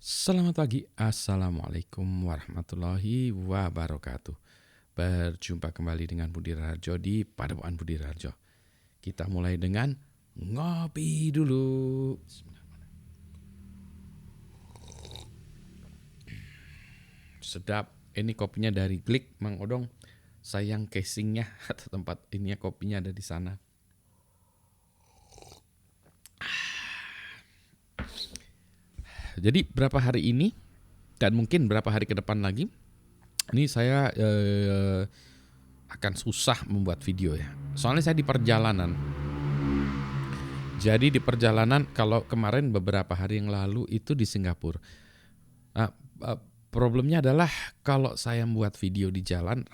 Selamat pagi, Assalamualaikum warahmatullahi wabarakatuh. Berjumpa kembali dengan Budi Raharjo di Padepokan Budi Raharjo. Kita mulai dengan ngopi dulu. Sedap, ini kopinya dari Glik, Mang Odong. Sayang casingnya atau tempat ininya kopinya ada di sana. Jadi berapa hari ini dan mungkin berapa hari ke depan lagi, ini saya akan susah membuat video ya. Soalnya saya di perjalanan. Jadi di perjalanan kalau kemarin beberapa hari yang lalu itu di Singapura. Nah, problemnya adalah kalau saya membuat video di jalan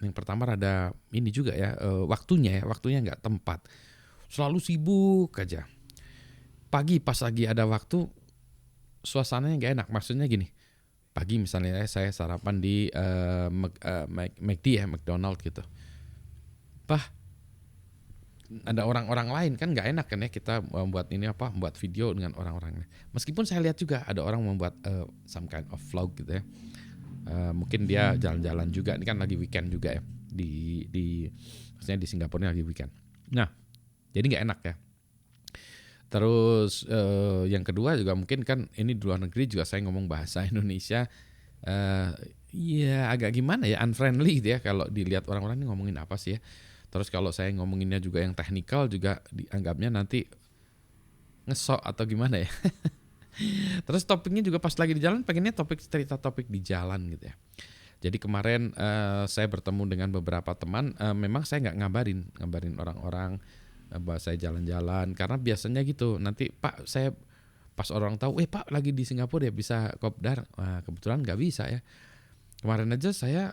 yang pertama rada ini juga ya, waktunya nggak tempat. Selalu sibuk aja. Pagi pas lagi ada waktu suasananya nggak enak. Maksudnya gini, pagi misalnya saya sarapan di McD ya, McDonald gitu. Ada orang-orang lain kan nggak enak kan ya kita membuat membuat video dengan orang-orang. Meskipun saya lihat juga ada orang membuat some kind of vlog gitu ya. Mungkin dia jalan-jalan juga, ini kan lagi weekend juga ya di maksudnya di Singapura ini lagi weekend. Nah, jadi nggak enak ya. Terus yang kedua juga mungkin kan ini di luar negeri juga saya ngomong bahasa Indonesia, ya agak gimana ya, unfriendly gitu ya kalau dilihat orang-orang ini ngomongin apa sih ya. Terus kalau saya ngomonginnya juga yang technical juga dianggapnya nanti ngesok atau gimana ya. Terus topiknya juga pas lagi di jalan pengennya cerita topik di jalan gitu ya. Jadi kemarin saya bertemu dengan beberapa teman, memang saya nggak ngabarin orang-orang bahwa saya jalan-jalan karena biasanya gitu. Nanti Pak saya pas orang tahu, Pak lagi di Singapura ya bisa kopdar. Nah, kebetulan nggak bisa ya. Kemarin aja saya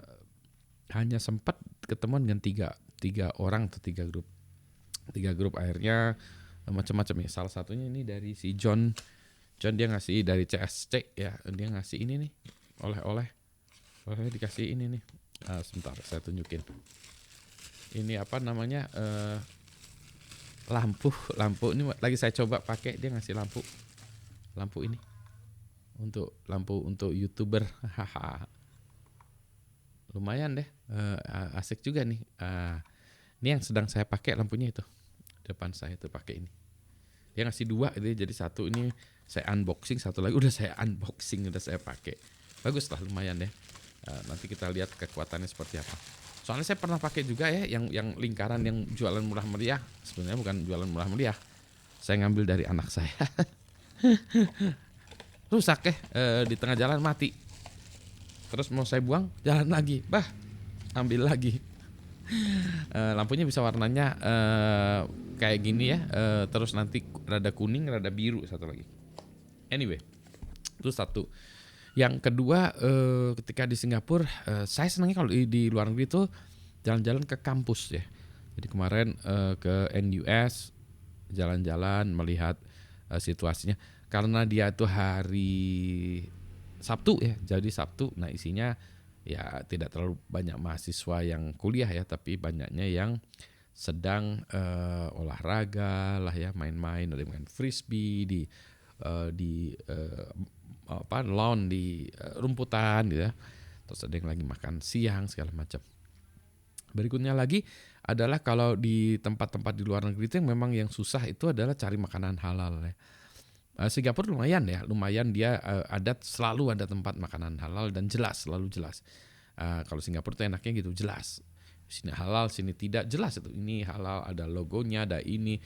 hanya sempat ketemuan dengan tiga orang atau tiga grup akhirnya macam-macam ya. Salah satunya ini dari si John dia ngasih dari CSC ya, dia ngasih ini nih oleh dikasih ini nih. Sebentar saya tunjukin ini apa namanya, lampu ini lagi saya coba pakai, dia ngasih lampu ini untuk YouTuber. Haha, lumayan deh, asik juga nih. Ini yang sedang saya pakai lampunya itu. Depan saya tuh pakai ini. Dia ngasih dua itu, jadi satu ini saya unboxing, satu lagi udah saya unboxing, udah saya pakai. Bagus lah, lumayan deh. Nanti kita lihat kekuatannya seperti apa. Soalnya saya pernah pakai juga ya yang lingkaran yang jualan murah meriah. Sebenarnya bukan jualan murah meriah. Saya ngambil dari anak saya. Rusak ya, di tengah jalan mati. Terus mau saya buang, jalan lagi. Ambil lagi. Lampunya bisa warnanya kayak gini ya, terus nanti rada kuning, rada biru satu lagi. Anyway, itu satu. Yang kedua, ketika di Singapura, saya senangnya kalau di luar negeri itu jalan-jalan ke kampus ya. Jadi kemarin ke NUS, jalan-jalan melihat situasinya. Karena dia itu hari Sabtu ya, jadi Sabtu. Nah isinya ya tidak terlalu banyak mahasiswa yang kuliah ya, tapi banyaknya yang sedang olahraga lah ya, main-main, ada main frisbee di lawn, di rumputan gitu ya. Terus ada yang lagi makan siang segala macam. Berikutnya lagi adalah kalau di tempat-tempat di luar negeri itu yang memang yang susah itu adalah cari makanan halal ya. Singapura lumayan dia selalu ada tempat makanan halal dan selalu jelas. Kalau Singapura tuh enaknya gitu, jelas. Sini halal, sini tidak, jelas itu. Ini halal, ada logonya, ada ini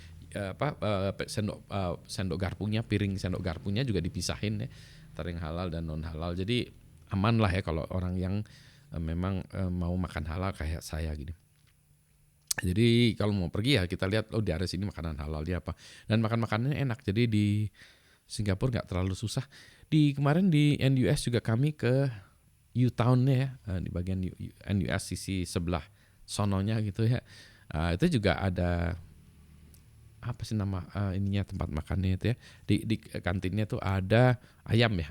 sendok garpunya, piring sendok garpunya juga dipisahin ya, antara yang halal dan non halal. Jadi aman lah ya kalau orang yang memang mau makan halal kayak saya gini. Jadi kalau mau pergi ya kita lihat di area sini makanan halal dia apa, dan makanannya enak. Jadi di Singapura nggak terlalu susah. Kemarin di NUS juga kami ke U-Town-nya ya, di bagian NUS sisi sebelah sononya gitu ya. Itu juga ada apa sih nama ininya, tempat makannya itu ya. Di kantinnya tuh ada ayam ya,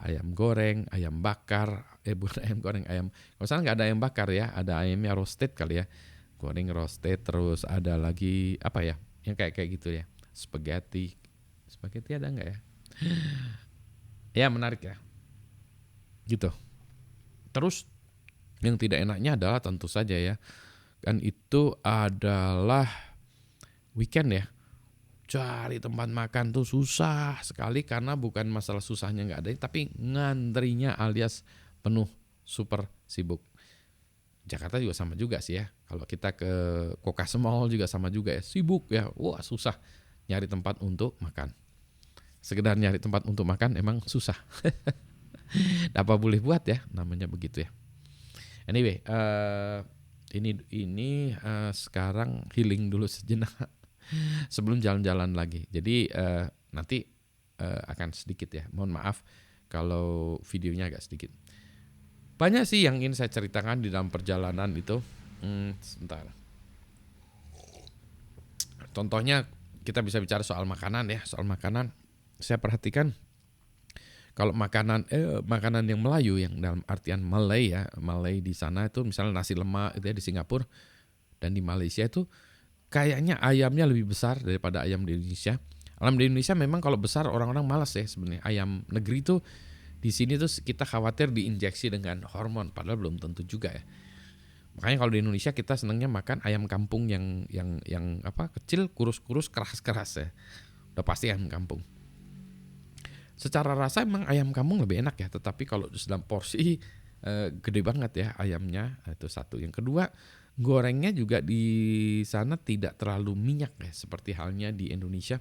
ayam goreng, ayam bakar, bukan ayam goreng, kalau salah nggak ada ayam bakar ya, ada ayamnya roasted kali ya, goreng roasted. Terus ada lagi apa ya, yang kayak gitu ya, spaghetti ada nggak ya? Ya menarik ya. Gitu. Terus yang tidak enaknya adalah tentu saja ya, kan itu adalah weekend ya. Cari tempat makan tuh susah sekali karena bukan masalah susahnya nggak ada, tapi ngantrinya alias penuh, super sibuk. Jakarta juga sama juga sih ya. Kalau kita ke Kokas Mall juga sama juga ya, sibuk ya. Wah susah nyari tempat untuk makan. Sekedar nyari tempat untuk makan emang susah. Apa boleh buat ya, namanya begitu ya. Anyway, ini sekarang healing dulu sejenak sebelum jalan-jalan lagi. Jadi nanti akan sedikit ya. Mohon maaf kalau videonya agak sedikit. Banyak sih yang ingin saya ceritakan di dalam perjalanan itu. Sebentar. Contohnya kita bisa bicara soal makanan ya. Soal makanan, saya perhatikan kalau makanan yang Melayu, yang dalam artian Malay ya, Malay di sana itu misalnya nasi lemak itu ya di Singapura dan di Malaysia itu kayaknya ayamnya lebih besar daripada ayam di Indonesia. Ayam di Indonesia memang kalau besar orang-orang malas ya sebenarnya. Ayam negeri tuh di sini tuh kita khawatir diinjeksi dengan hormon, padahal belum tentu juga ya. Makanya kalau di Indonesia kita senangnya makan ayam kampung yang kecil, kurus-kurus, keras-keras ya. Udah pasti ayam kampung. Secara rasa emang ayam kampung lebih enak ya, tetapi kalau dalam porsi gede banget ya ayamnya, itu satu. Yang kedua, gorengnya juga di sana tidak terlalu minyak ya, seperti halnya di Indonesia.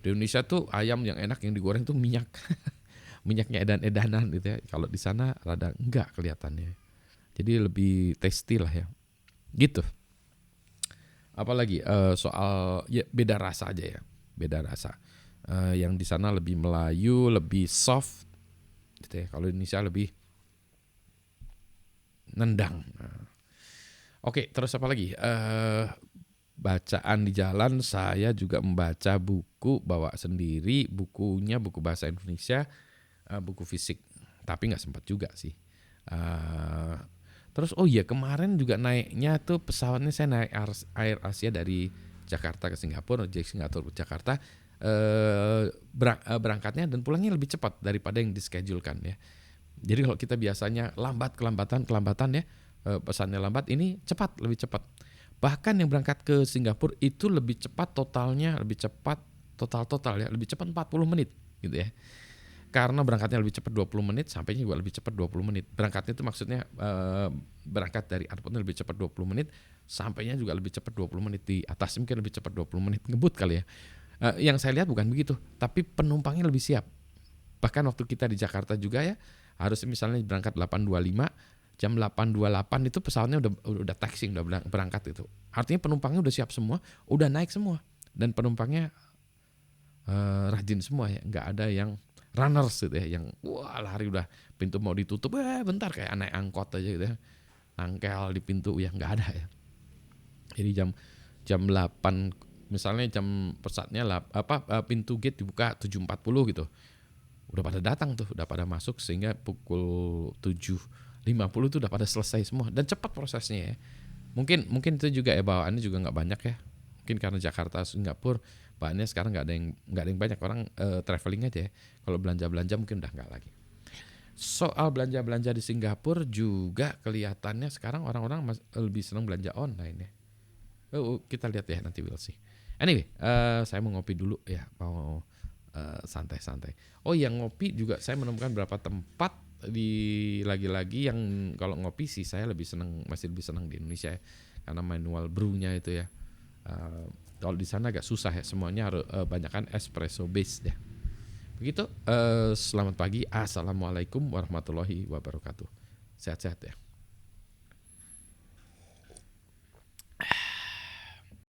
Di Indonesia tuh ayam yang enak yang digoreng tuh minyak. Minyaknya edan-edanan gitu ya. Kalau di sana rada enggak kelihatannya. Jadi lebih tasty lah ya. Gitu. Apalagi soal ya beda rasa aja ya. Beda rasa. Yang di sana lebih Melayu, lebih soft gitu ya. Kalau di Indonesia lebih nendang. Oke, terus apa lagi? Bacaan di jalan, saya juga membaca buku, bawa sendiri bukunya, buku bahasa Indonesia, buku fisik, tapi nggak sempat juga sih. Terus kemarin juga naiknya tuh pesawatnya, saya naik Air Asia dari Jakarta ke Singapura, dari Singapura ke Jakarta, berangkatnya dan pulangnya lebih cepat daripada yang dischedule-kan ya. Jadi kalau kita biasanya kelambatan ya, pesannya lambat, ini cepat, lebih cepat. Bahkan yang berangkat ke Singapura itu lebih cepat totalnya, lebih cepat total ya, lebih cepat 40 menit gitu ya. Karena berangkatnya lebih cepat 20 menit, sampainya juga lebih cepat 20 menit. Berangkatnya itu maksudnya berangkat dari airportnya lebih cepat 20 menit, sampainya juga lebih cepat 20 menit. Di atas mungkin lebih cepat 20 menit, ngebut kali ya. Yang saya lihat bukan begitu, tapi penumpangnya lebih siap. Bahkan waktu kita di Jakarta juga ya, harusnya misalnya berangkat 8.25, jam 8.28 itu pesawatnya udah taxiing, udah berangkat itu. Artinya penumpangnya udah siap semua, udah naik semua. Dan penumpangnya rajin semua ya, nggak ada yang runners gitu ya, yang lari udah pintu mau ditutup, bentar kayak naik angkot aja gitu ya, angkel di pintu ya, nggak ada ya. Jadi jam 8 misalnya jam pesatnya pintu gate dibuka 7.40 gitu, udah pada datang tuh, udah pada masuk, sehingga pukul 7.50 tuh udah pada selesai semua dan cepat prosesnya ya. Mungkin itu juga ya, bawaannya juga nggak banyak ya. Mungkin karena Jakarta Singapura bahannya sekarang nggak ada yang banyak orang traveling aja ya. Kalau belanja mungkin udah nggak lagi. Soal belanja di Singapura juga kelihatannya sekarang orang-orang lebih senang belanja online ya. Kita lihat ya nanti, we'll see. Anyway, saya mau ngopi dulu ya, mau santai-santai. Yang ngopi juga saya menemukan beberapa tempat lagi-lagi yang kalau ngopi sih saya masih lebih senang di Indonesia ya, karena manual brew-nya itu ya. Kalau di sana agak susah ya, semuanya harus banyakan espresso based ya. Begitu. Selamat pagi, assalamualaikum warahmatullahi wabarakatuh. Sehat-sehat ya.